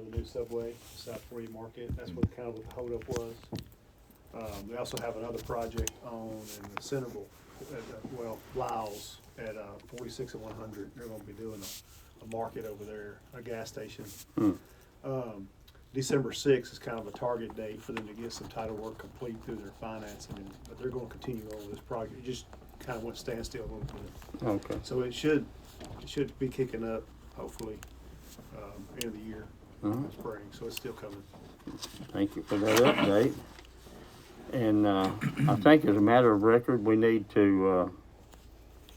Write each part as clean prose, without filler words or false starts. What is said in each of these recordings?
the new subway, South 40 Market. That's what kind of what the holdup was. We also have another project on in the Centerville, Lyles at 46 and 100. They're gonna be doing a market over there, a gas station. December 6th is kind of a target date for them to get some title work complete through their financing, but they're gonna continue on with this project. It just kind of went standstill a little bit. Okay. So it should be kicking up, hopefully, end of the year, spring, so it's still coming. Thank you for that update. And I think as a matter of record, we need to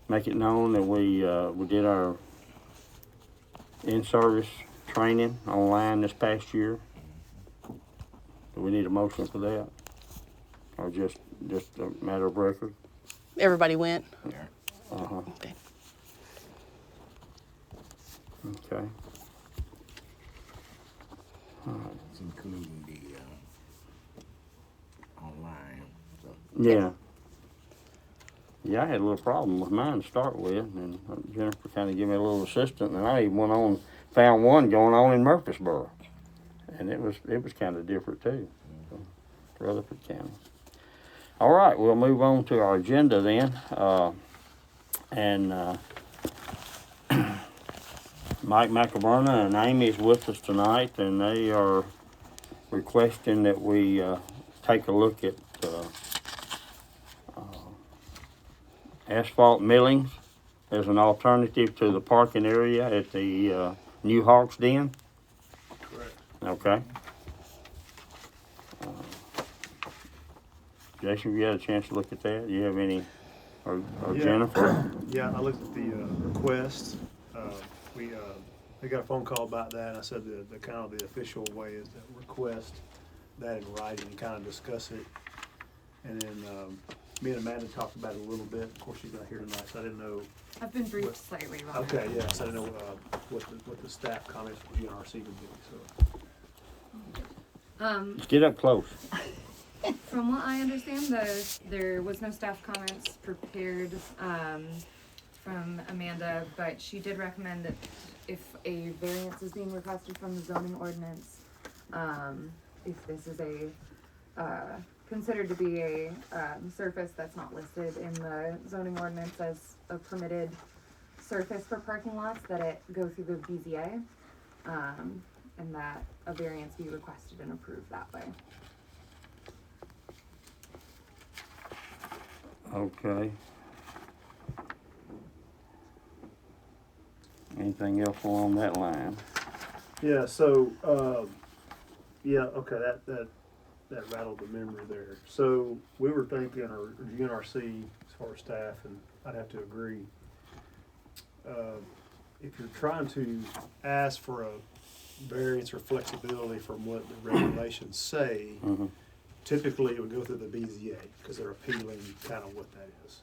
make it known that we did our in-service training online this past year. Do we need a motion for that? Or just a matter of record? Everybody went? Uh-huh. Okay. Okay. It's including the online. So. Yeah. Yeah, I had a little problem with mine to start with, and Jennifer kind of gave me a little assistance, and I even went on, found one going on in Murfreesboro, and it was kind of different too, so, Rutherford County. All right, we'll move on to our agenda then, and Mike McAverna and Amy is with us tonight, and they are requesting that we take a look at asphalt millings as an alternative to the parking area at the New Hawks Den. Correct. Okay. Jason, have you had a chance to look at that? Do you have any, or Yeah. Jennifer? Yeah, I looked at the request. We got a phone call about that, and I said the kind of the official way is to request that in writing and kind of discuss it. And then me and Amanda talked about it a little bit. Of course, she's not here tonight, so I didn't know. I've been briefed slightly about it. Okay, yeah, so I didn't know what the staff comments from GNRC would be. So Let's get up close. From what I understand, there was no staff comments prepared from Amanda, but she did recommend that if a variance is being requested from the zoning ordinance, if this is considered to be a surface that's not listed in the zoning ordinance as a permitted surface for parking lots, that it go through the BZA, and that a variance be requested and approved that way. Okay. Anything else along that line? yeah, so okay, that rattled the memory there. So we were thinking, or GNRC as far as staff, and I'd have to agree. If you're trying to ask for a variance or flexibility from what the regulations say, typically it would go through the BZA because they're appealing kind of what that is.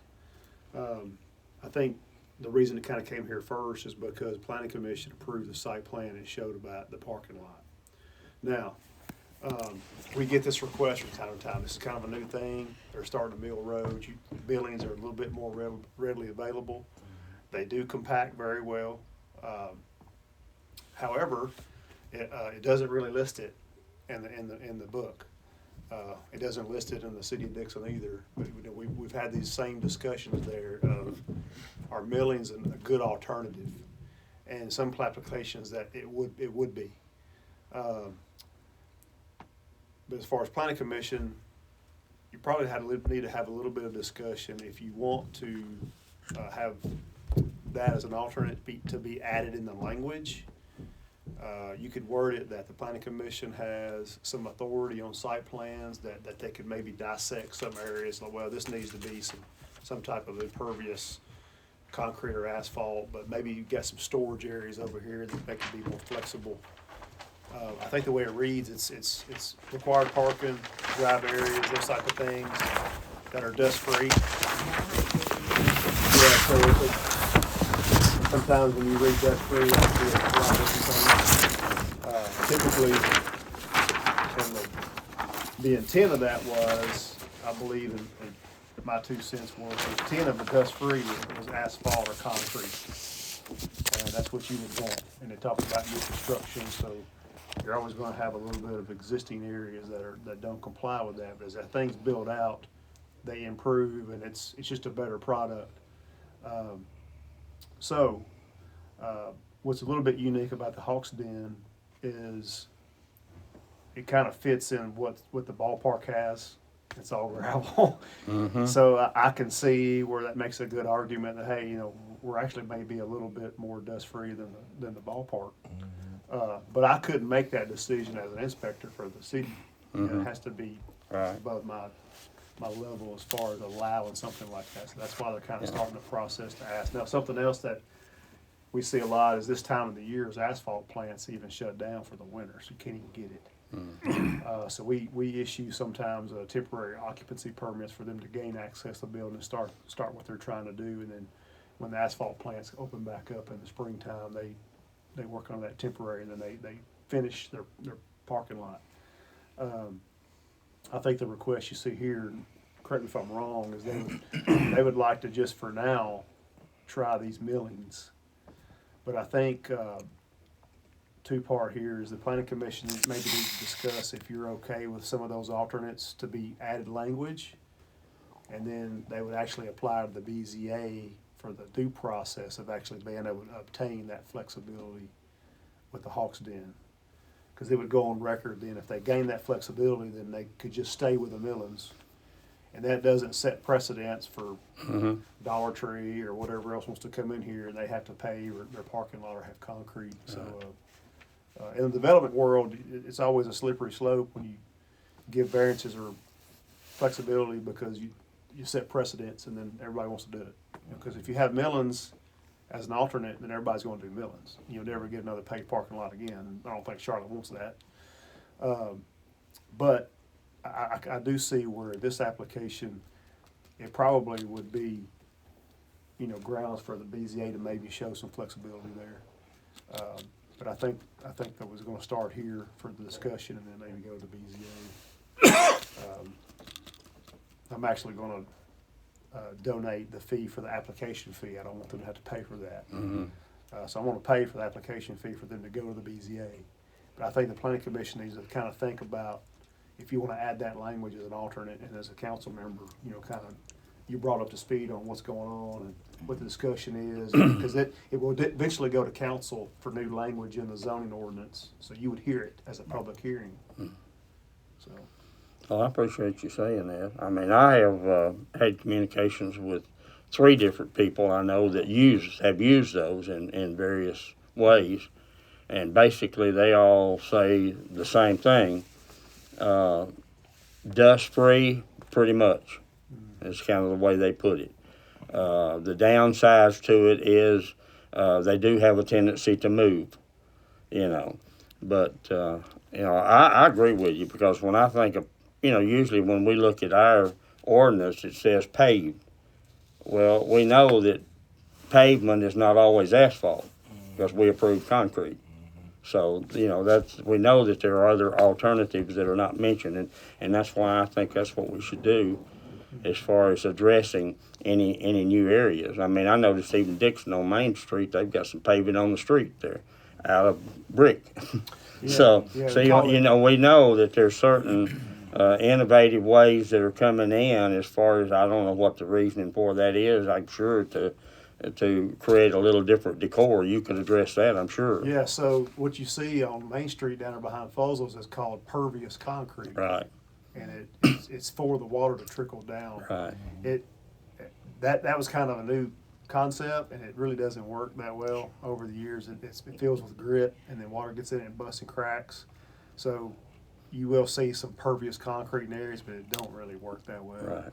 I think the reason it kind of came here first is because Planning Commission approved the site plan and showed about the parking lot. Now, we get this request from time to time. This is kind of a new thing. They're starting to mill roads. Billings are a little bit more readily available. They do compact very well. However, it doesn't really list it in the book. It doesn't list it in the city of Dixon either. But we've had these same discussions there of are millings a good alternative, and some applications that it would be. But as far as Planning Commission, you probably need to have a little bit of discussion if you want to have that as an alternate to be added in the language. You could word it that the Planning Commission has some authority on site plans that they could maybe dissect some areas, like, well, this needs to be some type of impervious concrete or asphalt, but maybe you've got some storage areas over here that they could be more flexible. I think the way it reads, it's required parking, drive areas, those type of things that are dust-free. Yeah, so sometimes when you read dust-free, it can be a lot of different things. Typically, and the intent of that was, I believe, and my 2 cents was, the intent of the dust-free was asphalt or concrete. And that's what you would want. And they talked about new construction, so you're always gonna have a little bit of existing areas that don't comply with that, but as that thing's built out, they improve, and it's just a better product. So, what's a little bit unique about the Hawks Den is it kind of fits in what the ballpark has. It's all gravel. Mm-hmm. So I can see where that makes a good argument that, hey, we're actually maybe a little bit more dust-free than the ballpark. But I couldn't make that decision as an inspector for the city. Mhm. It has to be Right. above my level as far as allowing something like that. So that's why they're kind of starting the process to ask. Now, something else that we see a lot is this time of the year is asphalt plants even shut down for the winter, so you can't even get it. So we issue sometimes temporary occupancy permits for them to gain access to the building and start what they're trying to do, and then when the asphalt plants open back up in the springtime, they work on that temporary, and then they finish their parking lot. I think the request you see here, correct me if I'm wrong, is they would like to just for now try these millings. But I think two-part here is the planning commission maybe needs to discuss if you're okay with some of those alternates to be added language. And then they would actually apply to the BZA for the due process of actually being able to obtain that flexibility with the Hawks Den. Because it would go on record then, if they gain that flexibility, then they could just stay with the millings. And that doesn't set precedents for Mm-hmm. Dollar Tree or whatever else wants to come in here and they have to pay their parking lot or have concrete. So, in the development world, it's always a slippery slope when you give variances or flexibility because you set precedents and then everybody wants to do it. Because if you have millings as an alternate, then everybody's going to do millings. You'll never get another paid parking lot again. I don't think Charlotte wants that. But I do see where this application, it probably would be, grounds for the BZA to maybe show some flexibility there. But I think that was gonna start here for the discussion and then maybe go to the BZA. I'm actually gonna donate the fee for the application fee. I don't want them to have to pay for that. Mm-hmm. So I'm gonna pay for the application fee for them to go to the BZA. But I think the planning commission needs to kind of think about if you wanna add that language as an alternate and as a council member, you brought up to speed on what's going on and what the discussion is. Because it will eventually go to council for new language in the zoning ordinance, so you would hear it as a public hearing. So, Well, I appreciate you saying that. I mean, I have had communications with 3 different people I know that have used those in various ways, and basically they all say the same thing. Dust-free, pretty much, is kind of the way they put it. The downsides to it is they do have a tendency to move, But, I agree with you because when I think of, usually when we look at our ordinance, it says paved. Well, we know that pavement is not always asphalt because we approve concrete. So, we know that there are other alternatives that are not mentioned, and that's why I think that's what we should do as far as addressing any new areas. I mean, I noticed even Dixon on Main Street, they've got some paving on the street there out of brick. So we know that there's certain innovative ways that are coming in as far as, I don't know what the reasoning for that is. I'm sure to create a little different decor, you can address that, I'm sure. yeah, so what you see on Main Street down there behind Fuzzel's is called pervious concrete. Right, And it's for the water to trickle down. right. That was kind of a new concept, and it really doesn't work that well over the years. It fills with grit, and then water gets in it and busts and cracks. So you will see some pervious concrete in areas, but it don't really work that well. Right.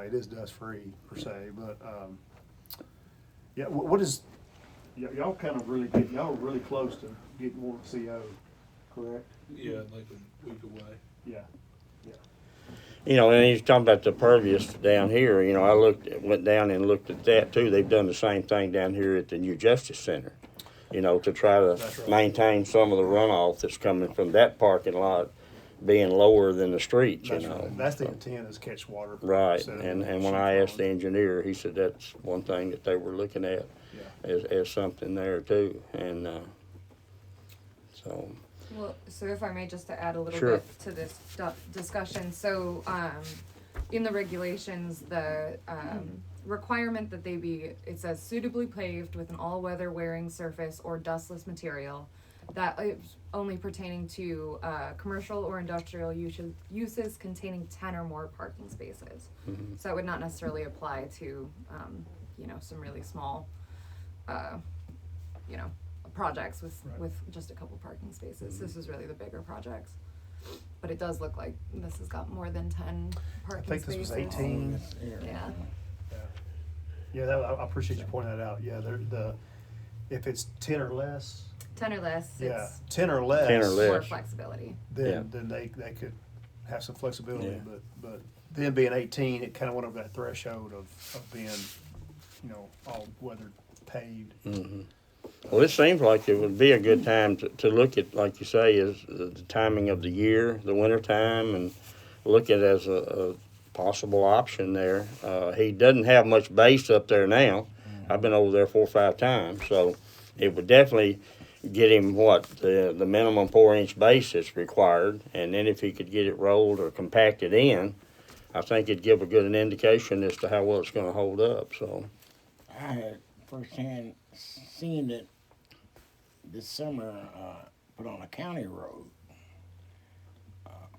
It is dust free per se, but yeah. What is y'all kind of y'all are really close to getting more CO, correct? Yeah, like a week away. Yeah. And he's talking about the pervious down here. I went down and looked at that too. They've done the same thing down here at the New Justice Center, to try to That's right. maintain some of the runoff that's coming from that parking lot being lower than the streets, That's right. That's the intent, is catch water. Right, So, and when I asked the engineer, he said that's one thing that they were looking at Yeah. as something there too, and so Well, so if I may, just to add a little Sure. bit to this discussion, so, in the regulations, the, requirement that they be, it says suitably paved with an all-weather wearing surface or dustless material. That is only pertaining to, commercial or industrial uses containing 10 or more parking spaces. Mhm. So it would not necessarily apply to, some really small, projects with, Right. with just a couple parking spaces. This is really the bigger projects. But it does look like this has got more than 10 I parking think this spaces. was 18. Yeah. Yeah, I appreciate you pointing that out. Yeah, if it's 10 or less, 10 or less, yeah, it's 10 or less. 10 or less. more flexibility. Yeah. Then they could have some flexibility, Yeah. but then being 18, it kind of went over that threshold of being, all weather paved. Mhm. Well, it seems like it would be a good time to look at, like you say, is the timing of the year, the winter time, and look at it as a possible option there. He doesn't have much base up there now. I've been over there 4 or 5 times, so it would definitely get him the minimum 4-inch base that's required, and then if he could get it rolled or compacted in, I think it'd give a good indication as to how well it's going to hold up. So. I had firsthand seen it this summer, put on a county road.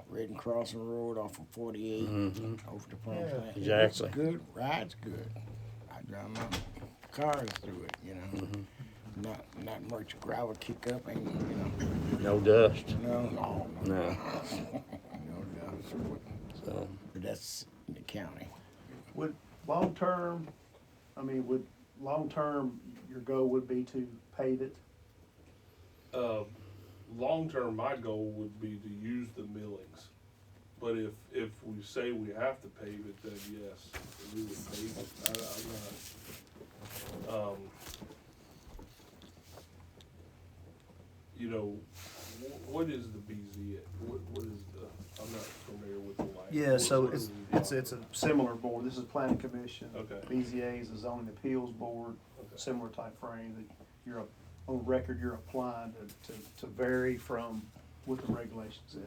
Redden Crossing Road off of 48 Mhm. over to Promised Land. Exactly. It's good, ride's good. I drive my cars through it, Mhm. Not much gravel kick up and, No dust. no. No. No dust. So. But that's in the county. Would long-term, your goal would be to pave it? Long-term, my goal would be to use the millings. But if we say we have to pave it, then yes, we would pave it. I'm not, what is the BZA? What is I'm not familiar with the language. Yeah, so What it's is a similar board. This is Planning Commission. Okay. BZA is the Zoning Appeals Board, Okay. similar type frame that on record, you're applying to vary from what the regulation says.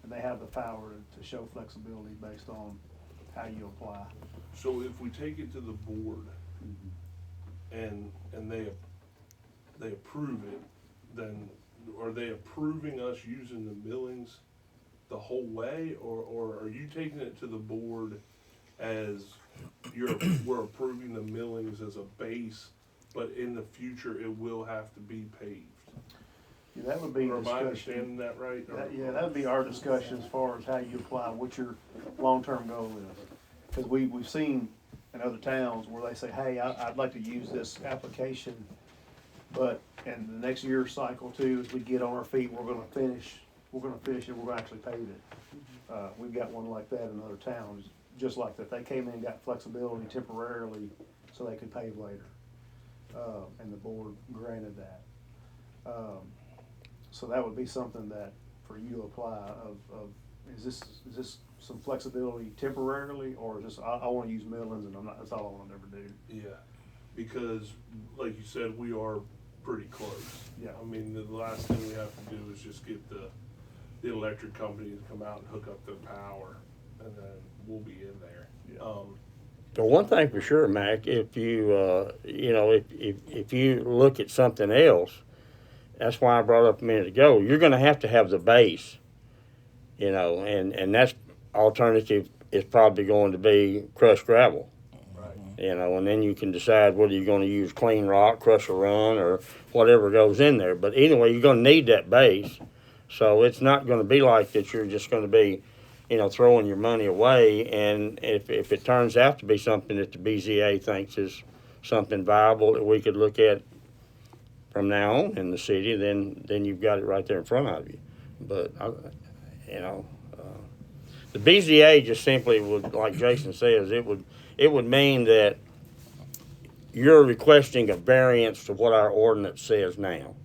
And they have the power to show flexibility based on how you apply. So if we take it to the board and they approve it, then are they approving us using the millings the whole way, or are you taking it to the board as we're approving the millings as a base, but in the future it will have to be paved? Yeah, that would be Or am I discussion. understanding that right? Or- That would be our discussion as far as how you apply, what your long-term goal is. Because we've seen in other towns where they say, hey, I'd like to use this application, but in the next year cycle too, as we get on our feet, we're gonna finish it, we're gonna actually pave it. We've got one like that in other towns, just like that. They came in and got flexibility temporarily so they could pave later. And the board granted that. So that would be something that, for you to apply of, is this some flexibility temporarily, or is this, I wanna use millings and that's all I wanna ever do? Yeah, because like you said, we are pretty close. Yeah. I mean, the last thing we have to do is just get the electric company to come out and hook up their power, and then we'll be in there. Yeah. The one thing for sure, Mac, if you, if you look at something else, that's why I brought up a minute ago, you're gonna have to have the base, and that's alternative is probably going to be crushed gravel. Right. And then you can decide whether you're gonna use clean rock, crush a run, or whatever goes in there. But anyway, you're gonna need that base, so it's not gonna be like that you're just gonna be, throwing your money away. And if it turns out to be something that the BZA thinks is something viable that we could look at from now on in the city, then you've got it right there in front of you. But the BZA just simply would, like Jason says, it would mean that you're requesting a variance to what our ordinance says now,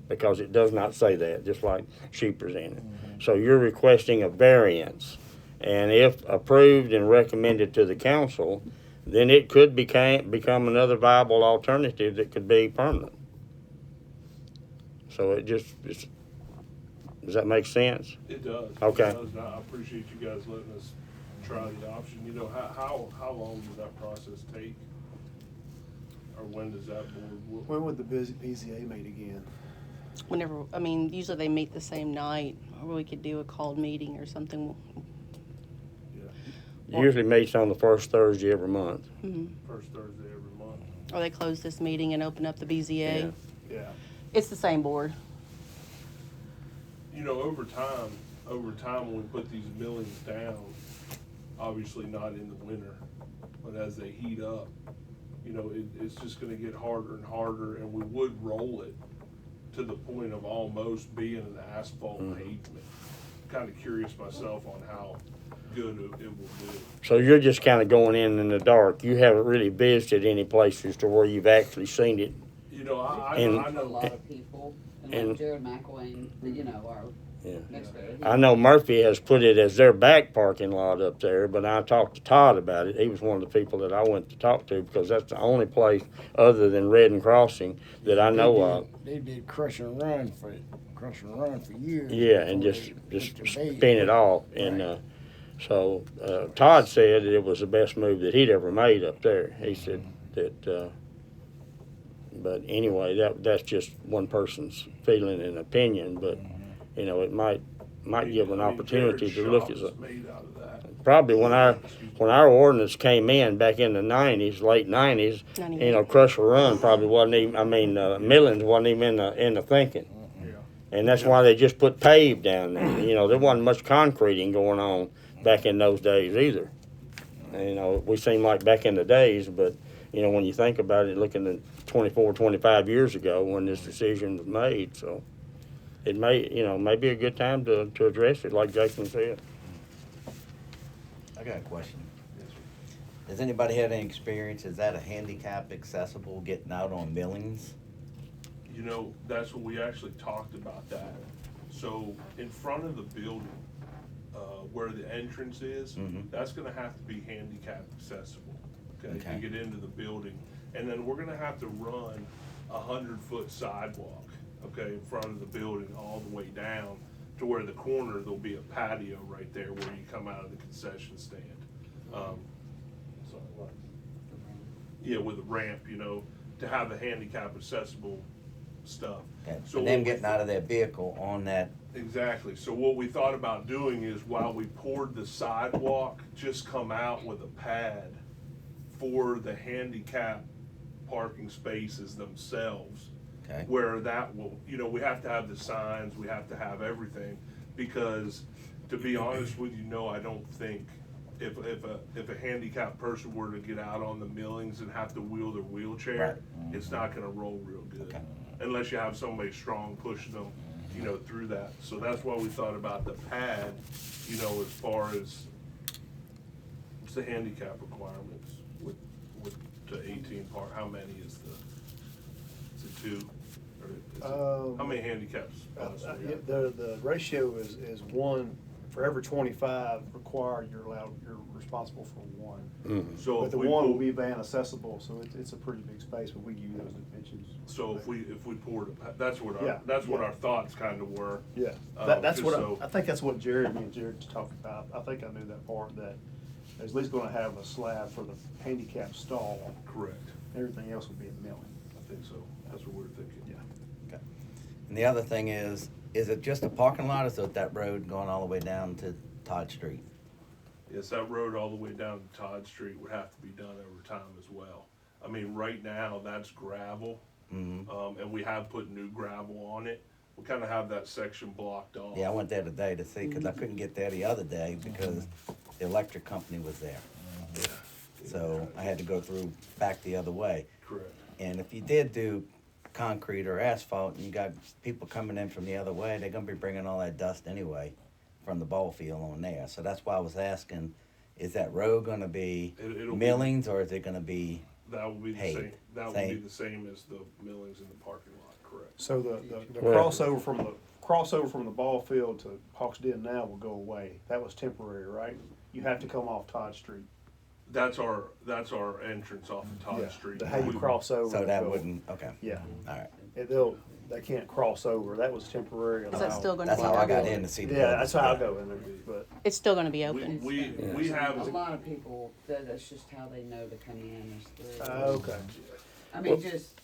because it does not say that, just like she presented. So you're requesting a variance, and if approved and recommended to the council, then it could become another viable alternative that could be permanent. So it's Does that make sense? It does. Okay. It does. And I appreciate you guys letting us try the option. You know, how long does that process take? Or when does that board? When would the BZA meet again? Whenever, I mean, usually they meet the same night, or we could do a called meeting or something. Yeah, Usually meets on the first Thursday every month. first Thursday every month. Or they close this meeting and open up the BZA. Yeah. It's the same board. You know, over time, when we put these millings down, obviously not in the winter, but as they heat up, you know, it's just gonna get harder and harder, and we would roll it to the point of almost being an asphalt pavement. Kinda curious myself on how good it will do. So you're just kind of going in the dark. You haven't really visited any places to where you've actually seen it. You know, I And- know. A lot of people, and and- like Jared McElwain, you know, our Yeah. next door. I know Murphy has put it as their back parking lot up there, but I talked to Todd about it. He was one of the people that I went to talk to because that's the only place other than Redden Crossing that I know of. They did crush and run for years. Yeah, and before just they went to bed. spin it off. And so Todd said that it was the best move that he'd ever made up there. He said that. But anyway, that's just one person's feeling and opinion. But you know, it might give an opportunity to look at Jared's some. shop is made out of that. Probably when our ordinance came in back in the '90s, late '90s, you know, Crush or Run probably wasn't even. I mean, Millings wasn't even in the thinking. And that's why they just put paved down there. You know, there wasn't much concreting going on back in those days either. And, you know, we seem like back in the days, but, you know, when you think about it, looking at 24, 25 years ago when this decision was made, so it may be a good time to address it, like Jason said. I got a question. Has anybody had any experience? Is that a handicap accessible getting out on Millings? You know, that's what we actually talked about that. So in front of the building, where the entrance is, Mhm. that's gonna have to be handicap accessible, okay, Okay. to get into the building. And then we're gonna have to run 100-foot sidewalk, okay, in front of the building all the way down to where the corner, there'll be a patio right there where you come out of the concession stand. Sorry, what? Yeah, with a ramp, you know, to have the handicap accessible stuff. Okay. So And them what we getting out of their vehicle on that, Exactly. So what we thought about doing is while we poured the sidewalk, just come out with a pad for the handicap parking spaces themselves. okay? Where that will, you know, we have to have the signs, we have to have everything, because to be honest with you, no, I don't think if a handicapped person were to get out on the millings and have to wheel their wheelchair, it's not gonna roll real good. Okay. Unless you have somebody strong pushing them, you know, through that. So that's why we thought about the pad, you know, as far as what's the handicap requirements with the 18 part, how many is it 2? Or is it, how many handicaps? possibly? The ratio is one, for every 25 required, you're responsible for one. So But if the we one will pull- be van accessible, so it's a pretty big space, but we give you those dimensions. So if we poured that's what Yeah, what yeah. our thoughts kind of were. Yeah, that's just what, so- I think that's what me and Jared talked about. I think I knew that part, that there's at least gonna have a slab for the handicap stall. Correct. Everything else would be a milling. I think so. That's what we're thinking. Yeah. Okay. And the other thing is it just a parking lot or is it that road going all the way down to Todd Street? Yes, that road all the way down to Todd Street would have to be done over time as well. I mean, right now, that's gravel, Mm-hmm. and we have put new gravel on it. We kind of have that section blocked off. Yeah, I went there today to see, cause I couldn't get there the other day because the electric company was there. Yeah, So I had to go through back the other way. correct. And if you did do concrete or asphalt and you got people coming in from the other way, they're gonna be bringing all that dust anyway from the ball field on there. So that's why I was asking, is that road gonna be It'll be- millings or is it gonna be, That will be the Hey, same, that will be same. the same as the millings in the parking lot, correct? So the Well- crossover from the ball field to Hawks Den now will go away. That was temporary, right? You have to come off Todd Street. That's our entrance off of Yeah, Todd Street. How you We- cross over. so that will go- wouldn't, okay, Yeah, all right. they can't cross over. That was temporary. Is that allowed. still gonna That's be how I got open? in to see the Yeah, that's buildings. how I go in there, but. It's still gonna be open. We have, A lot of people, that's just how they know to come in is through. Okay. I mean, just,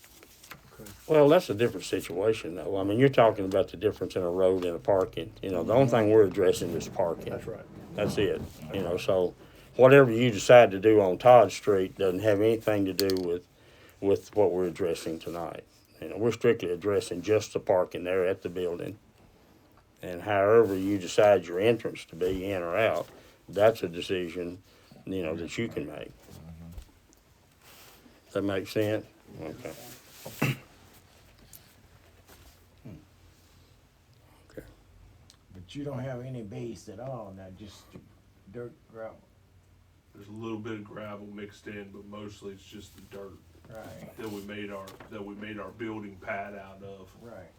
Well, that's a different situation though. I mean, you're talking about the difference in a road and a parking. You know, the only thing we're addressing is parking. That's right. That's it. You know, so whatever you decide to do on Todd Street doesn't have anything to do with what we're addressing tonight. You know, we're strictly addressing just the parking there at the building. And however you decide your entrance to be in or out, that's a decision, you know, that you can make. Does that make sense? Okay. But you don't have any base at all now, just dirt, gravel. there's a little bit of gravel mixed in, but mostly it's just the dirt Right, that we made our building pad out of. right.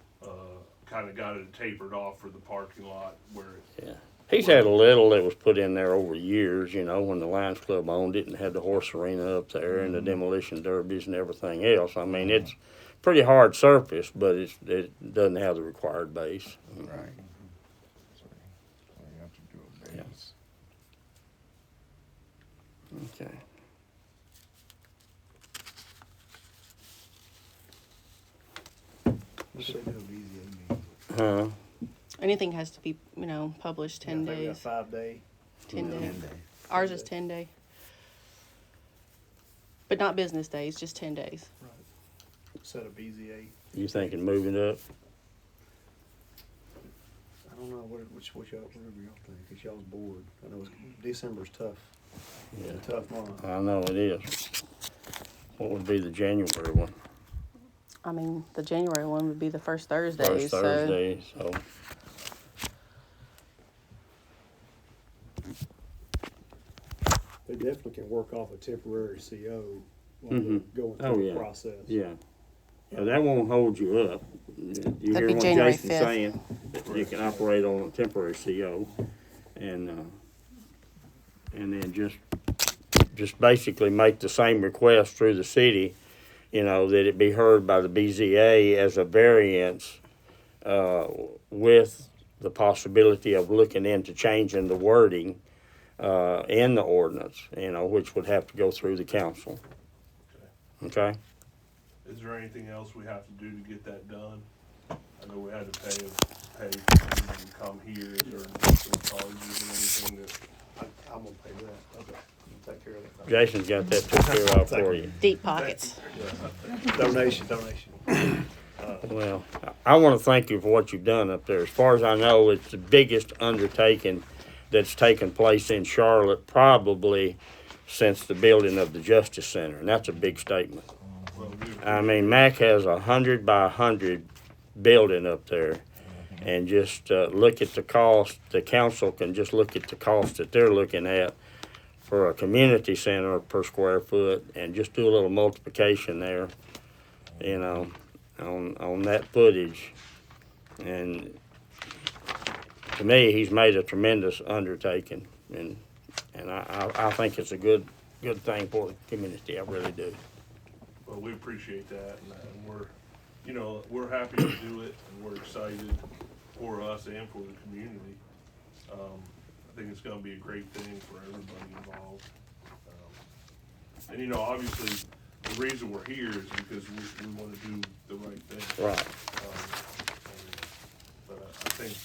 Kinda got it tapered off for the parking lot where it, He's had a little that was put in there over years, you know, when the Lions Club owned it and had the horse arena up there and the demolition derbies and everything else. I mean, it's pretty hard surface, but it doesn't have the required base. Right. So you have to do a Yeah. base. Okay. Huh? Anything has to be, published 10 I think we got days. 5 day. 10 days. 10 days. Ours is 10 day. But not business days, just 10 days. Set of BZA. You thinking moving up? I don't know which y'all, whatever y'all think. It's y'all's board. I know December's tough. Yeah. It's a tough month. I know it is. What would be the January one? I mean, the January one would be the first Thursday. First Thursday, so. They definitely can work off a temporary CO while Mhm. they're going Oh, through yeah. the process. Yeah. Yeah, that won't hold you up. You hear be what January Jason's 5th. saying, that you can operate on a temporary CO and then just basically make the same request through the city, you know, that it be heard by the BZA as a variance, with the possibility of looking into changing the wording, in the ordinance, you know, which would have to go through the council. Okay? is there anything else we have to do to get that done? I know we had to pay for them to come here, is there additional charges or anything that? I'm gonna pay that. Okay. I'll take care of that. Jason's got that took care of for you. Deep pockets. Donation. Well, I want to thank you for what you've done up there. As far as I know, it's the biggest undertaking that's taken place in Charlotte probably since the building of the Justice Center, and that's a big statement. Well, I mean, Mac has 100 by 100 building up there, and just look at the cost. The council can just look at the cost that they're looking at for a community center per square foot, and just do a little multiplication there, you know, on that footage. And to me, he's made a tremendous undertaking, and I think it's a good thing for the community. I really do. Well, we appreciate that, and we're happy to do it, and we're excited for us and for the community. I think it's gonna be a great thing for everybody involved. And obviously, the reason we're here is because we wanna do the right thing. Right. But I think,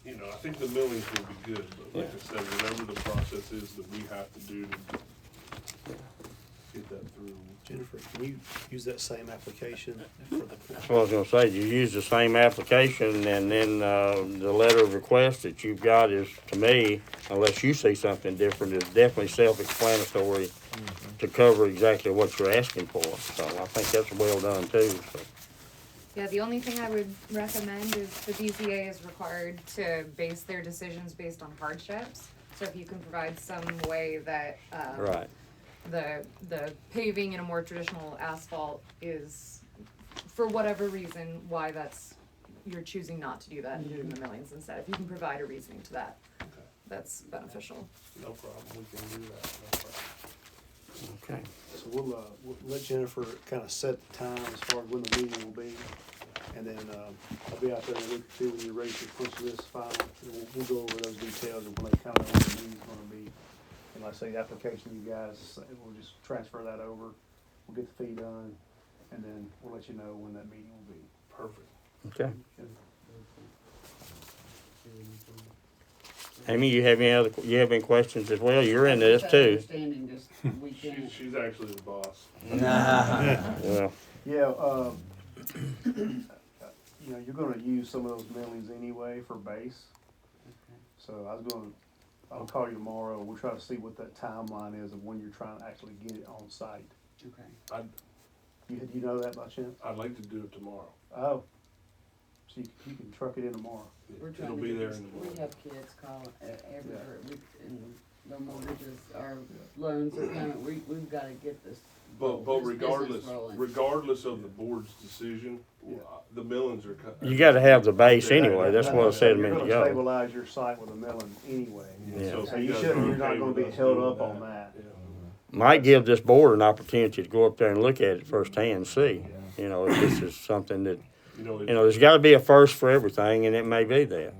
I think the millings will be good, but like I said, whatever the process is that we have to do to get that through. Jennifer, can you use that same application for the? That's what I was gonna say. You use the same application, and then the letter of request that you've got is, to me, unless you see something different, is definitely self-explanatory to cover exactly what you're asking for. So I think that's well done too. So. Yeah, the only thing I would recommend is the BZA is required to base their decisions based on hardships. So if you can provide some way that, Right. the paving in a more traditional asphalt is, for whatever reason, why you're choosing not to do that and doing the millings instead. If you can provide a reasoning to that, Okay. that's beneficial. No problem, we can do that, no problem. Okay. So we'll let Jennifer kind of set the time as far as when the meeting will be. And then, I'll be out there and look, see when you're ready to push this final. And we'll go over those details and when they kind of know what the meeting's gonna be. And like I say, the application, you guys, we'll just transfer that over. We'll get the fee done, and then we'll let you know when that meeting will be. Perfect. Okay. Amy, you have any questions as well? You're into this too. Understanding this weekend. She's actually the boss. Well, Yeah, you know, you're gonna use some of those millings anyway for base. So I'll call you tomorrow. We'll try to see what that timeline is of when you're trying to actually get it on site. Okay. You know that by chance? I'd like to do it tomorrow. Oh, so you can truck it in tomorrow. We're trying It'll to be get there this- in the We morning. have kids calling, and the mortgages, our loans are coming, we've gotta get this. But this business regardless, rolling. regardless of the board's decision, the millings are cut. you gotta have the base anyway. That's what I said a minute You're gonna ago. stabilize your site with a milling anyway. Yeah. So you shouldn't, you're not gonna be held up on that. Yeah. Might give this board an opportunity to go up there and look at it firsthand and see. You know, if this is something that, You know, you know, there's gotta be a first for everything, and it may be that.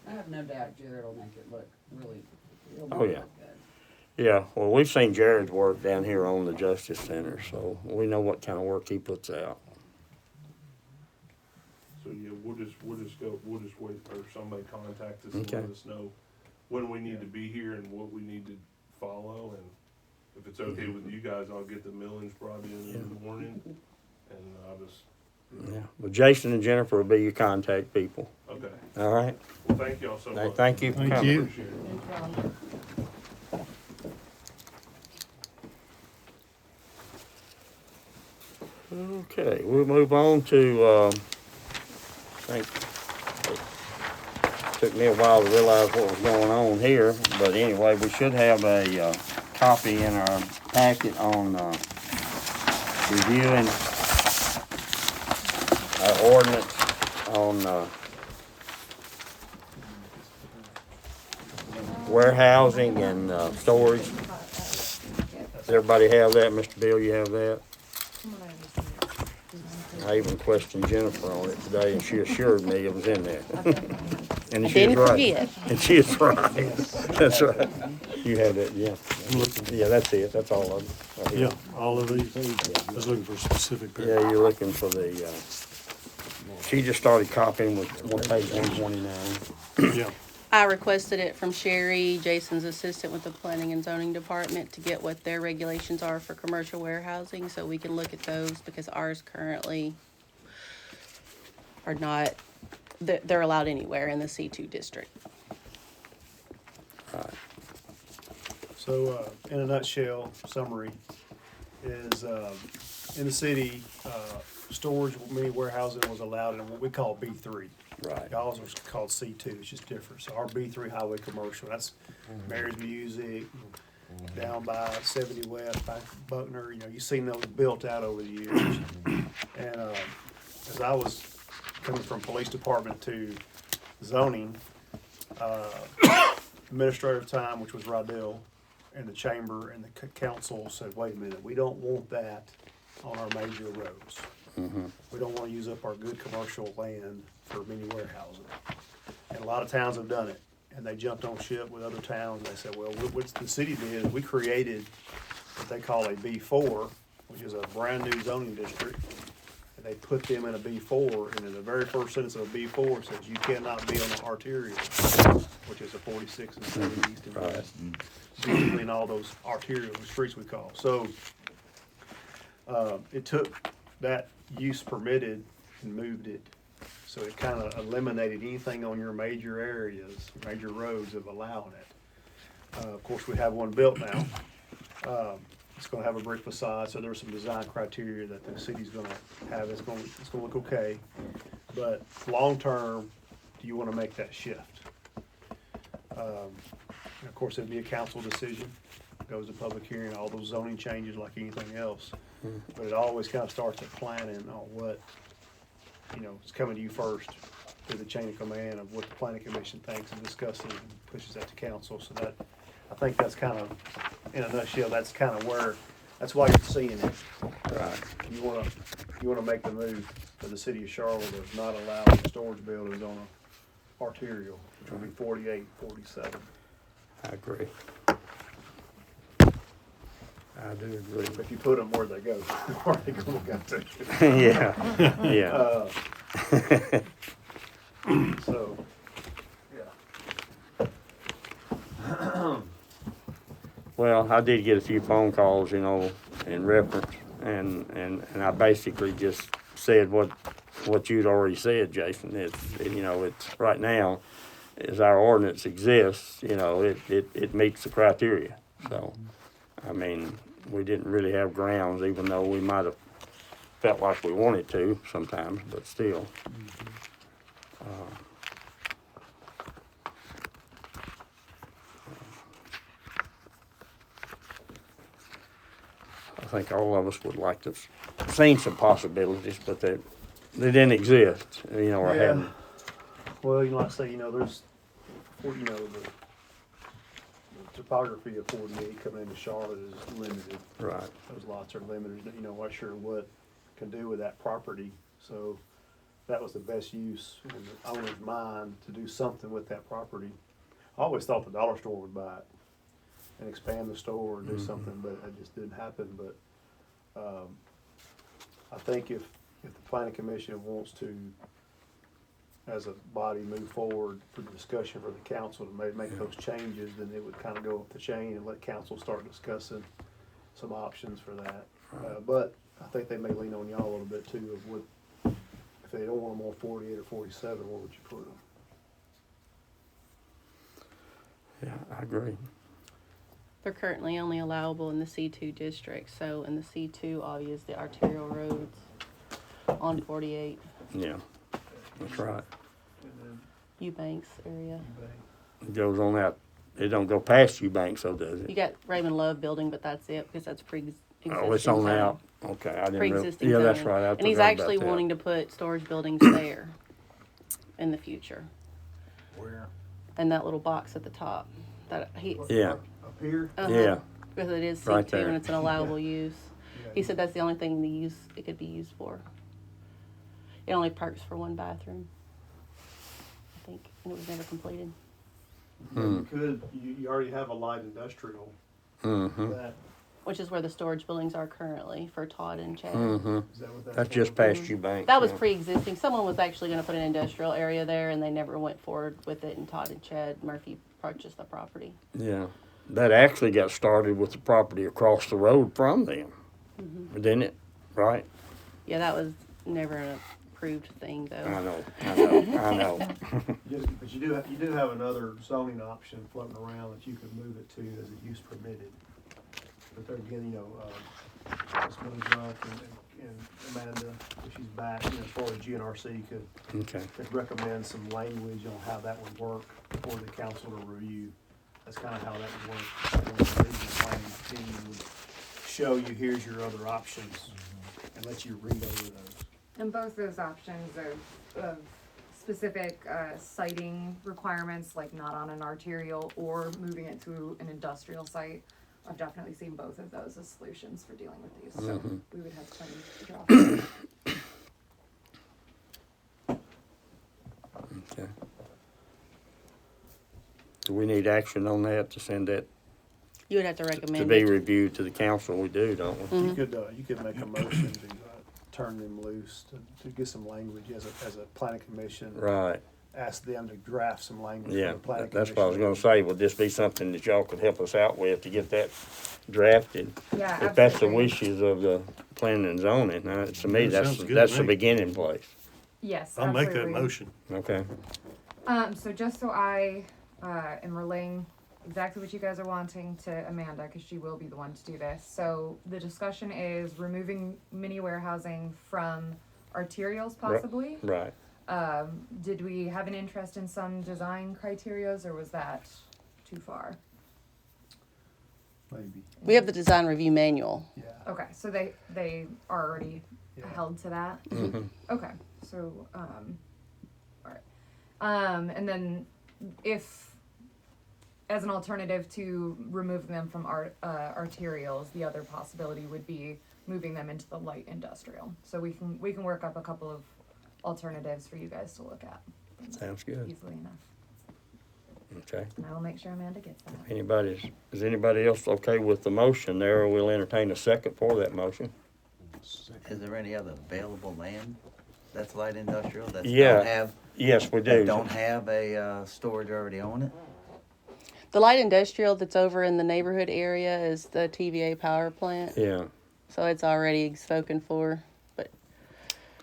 I have no doubt Jared will make it look really, it'll Oh, make it yeah. look good. Yeah, well, we've seen Jared's work down here on the Justice Center, so we know what kind of work he puts out. so yeah, we'll just wait for somebody to contact us and Okay. let us know when we need to be here and what we need to follow, and if it's okay with you guys, I'll get the millings brought in the morning, and I'll just, Yeah, well, Jason and Jennifer will be your contact people, okay. all right? Well, thank y'all so Hey, much. thank you for Thank coming. you. Appreciate it. No problem. Okay, we'll move on to, I think, it took me a while to realize what was going on here, but anyway, we should have a, copy in our packet on, reviewing our ordinance on, warehousing and, storage. Does everybody have that? Mr. Bill, you have that? I even questioned Jennifer on it today, and she assured me it was in there. And I she is didn't right. forget. And she is right. That's right. You have that, yeah. Yeah, that's it. That's all of them. right here. Yeah, all of these. I was looking for a specific Yeah, paragraph. you're looking for the, she just started copying with page 129. Yeah, I requested it from Sherry, Jason's assistant with the planning and zoning department, to get what their regulations are for commercial warehousing, so we can look at those, because ours currently are not, they're allowed anywhere in the C2 district. So, in a nutshell, summary is, in the city, storage, mini warehousing was allowed in what we call B3. Right. Y'all's was called C2, it's just different. So our B3 highway commercial, that's Mary's Music, down by 70 West, by Buckner, you know, you've seen those built out over the years. And, as I was coming from police department to zoning, administrative time, which was Rydell, and the chamber and the council said, wait a minute, we don't want that on our major roads. We don't wanna use up our good commercial land for mini warehousing. And a lot of towns have done it, and they jumped on ship with other towns, they said, well, what the city did, is we created what they call a B4, which is a brand-new zoning district. And they put them in a B4, and in the very first sentence of a B4 says you cannot be on the arterial, which is a 46 and 70 east and west. Basically in all those arterial streets we call. So, it took that use permitted and moved it. So it kind of eliminated anything on your major areas, major roads of allowing it. Of course, we have one built now. It's gonna have a brick facade, so there's some design criteria that the city's gonna have. It's gonna look okay. But long-term, do you wanna make that shift? And of course, it'd be a council decision, goes to public hearing, all those zoning changes like anything else. But it always kind of starts at planning on what, you know, it's coming to you first through the chain of command of what the planning commission thinks and discusses and pushes that to council. So that, I think that's kind of in a nutshell, that's kind of where, that's why you're seeing it. Right. You wanna make the move for the city of Charlotte of not allowing storage buildings on a arterial, which would be 48, 47. I agree. I do agree. If you put them where they go, where they gonna go to. Yeah, yeah. So, yeah. Well, I did get a few phone calls, you know, in reference, and I basically just said what you'd already said, Jason. It's, you know, it's, right now, as our ordinance exists, you know, it meets the criteria. So, I mean, we didn't really have grounds, even though we might have felt like we wanted to sometimes, but still. I think all of us would like to have seen some possibilities, but they didn't exist, you know, or Yeah. hadn't. Well, you know, like I say, you know, there's, you know, the topography of 48 coming into Charlotte is limited. Right. Those lots are limited, you know, not sure what can do with that property. So that was the best use in the owner's mind to do something with that property. I always thought the dollar store would buy it and expand the store or do something, but it just didn't happen. But I think if the planning commission wants to, as a body, move forward for the discussion for the council to make those changes, then it would kind of go up the chain and let council start discussing some options for that. But I think they may lean on y'all a little bit too of what, if they don't want them on 48 or 47, where would you put them? Yeah, I agree. They're currently only allowable in the C2 district, so in the C2, obviously, the arterial roads on 48, Yeah, that's right. Eubanks area. It goes on out. It don't go past Eubanks, so does You it? got Raymond Love building, but that's it, because that's pre-existing. Oh, it's on out. Okay, I didn't. Pre-existing Yeah, that's zoning. right. I And he's forgot actually about that. wanting to put storage buildings there in the future, Where? in that little box at the top. That he, Yeah, Up here? uh-huh, yeah, because it is Right C2 there. and it's an allowable use. Yeah. He said that's the only thing it could be used for. It only perks for one bathroom, I think, and it was never completed. You could, you already have a light industrial mm-hmm, that, Which is where the storage buildings are currently for Todd and Chad. mm-hmm. is that what that's? That's just for? past Eubanks. That was yeah. pre-existing. Someone was actually going to put an industrial area there, and they never went forward with it. And Todd and Chad Murphy purchased the property. Yeah, that actually got started with the property across the road from them, didn't it? Right? Yeah, that was never an approved thing, I though. know, I know, I know. But you do have another zoning option floating around that you could move it to as a use permitted. But there again, you know, Ms. Millie Drunk and Amanda, if she's back, you know, as far as GNRC Okay, could recommend some language on how that would work for the council to review. That's kind of how that would work. And the regional planning team would show you, here's your other options, and let you read over those. And both those options of specific siting requirements, like not on an arterial or moving it to an industrial site, I've definitely seen both of those as solutions for dealing with these, so we would have plenty to draw from. okay. Do we need action on that to send that You would have to to recommend be it. reviewed to the council? We do, don't we? You could make a motion to turn them loose, to get some language as a planning commission. Right, Ask them to draft some language for yeah, the planning that's commission. what I was gonna say. Would this be something that y'all could help us out with to get that drafted? Yeah, If that's the absolutely. wishes of the planning and zoning, to me, That that's, sounds good to that's the me. beginning place. Yes, I'll make that absolutely. motion. Okay, So just so I am relaying exactly what you guys are wanting to Amanda, because she will be the one to do this. So the discussion is removing mini warehousing from arterials possibly. right. Did we have an interest in some design criterias, or was that too far? Maybe, We have the design review manual. yeah. Okay, so they are already Yeah. held to that. Mhm. Okay, so all right, and then if as an alternative to removing them from arterials, the other possibility would be moving them into the light industrial. So we can work up a couple of alternatives for you guys to look at Sounds good. easily enough. Okay. And I will make sure Amanda gets that. Is anybody else okay with the motion there, or we'll entertain a second for that motion? Is there any other available land that's light industrial that Yeah. don't have, Yes, we that do. don't have a, storage already on it? The light industrial that's over in the neighborhood area is the TVA power plant, Yeah, so it's already spoken for. But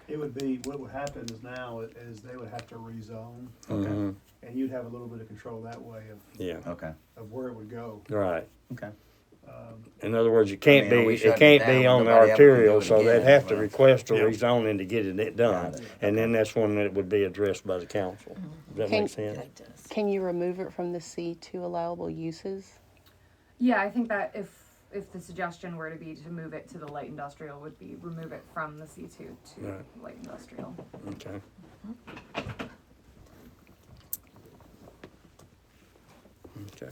It would be, what would happen is now is they would have to rezone, mhm, and you'd have a little bit of control that way yeah, Okay, of where it would go. right. okay. In other words, it can't I mean, are we be, it shutting can't it be down on when the nobody ever can do arterial, it so they'd again? have to Right. request a Yeah. rezoning to get it done. Got it. And then that's when it would be addressed by the council. Does that Can- make sense? can you remove it from the C2 allowable uses? Yeah, I think that if the suggestion were to be to move it to the light industrial, would be remove it from the C2 to Right. light industrial. Okay. Okay.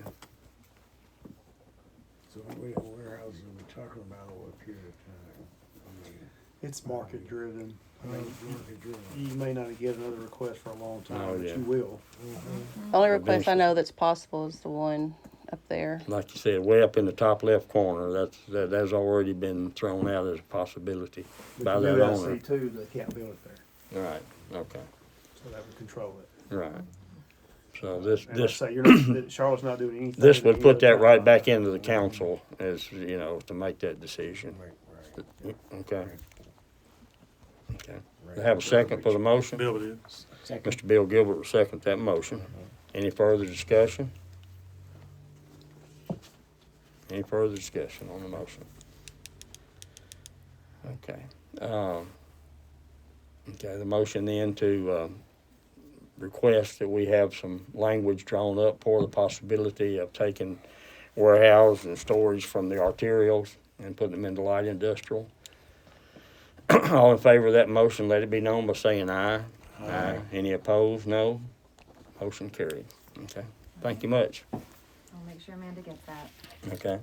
So what warehouse are we talking about over a period of time? It's market driven. I mean, Market driven. you may not get another request for a long time, Oh, but yeah. you will. The only request I Eventually. know that's possible is the one up there. Like you said, way up in the top left corner, that's already been thrown out as a possibility by But you that do that owner. C2, they can't build it there, Right, okay, so that would control it. right. So this, And let's this, say you're not, Charlotte's not doing anything. this that would you put would that talk right about. back into the council as, you know, to make that decision. Right, right. Okay. Okay. Do I have a second for the motion? Bill did. Second. Mr. Bill Gilbert will second that motion. Any further discussion? Any further discussion on the motion? Okay. Okay, the motion then to, request that we have some language drawn up for the possibility of taking warehouse and storage from the arterials and putting them into light industrial. All in favor of that motion, let it be known by saying aye. Aye. Any opposed? No. Motion carried. Okay. Thank you much. I'll make sure Amanda gets that. Okay.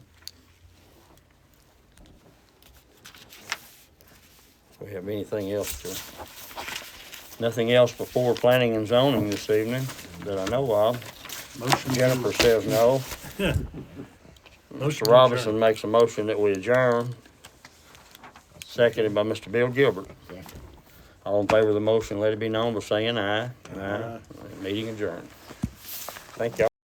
Do we have anything else to, nothing else before planning and zoning this evening that I know of? Motion. Jennifer says no. Motion Mr. to Robinson adjourn. makes a motion that we adjourn. Seconded by Mr. Bill Gilbert. Second. All in favor of the motion, let it be known by saying aye. Aye. Meeting adjourned. Thank y'all.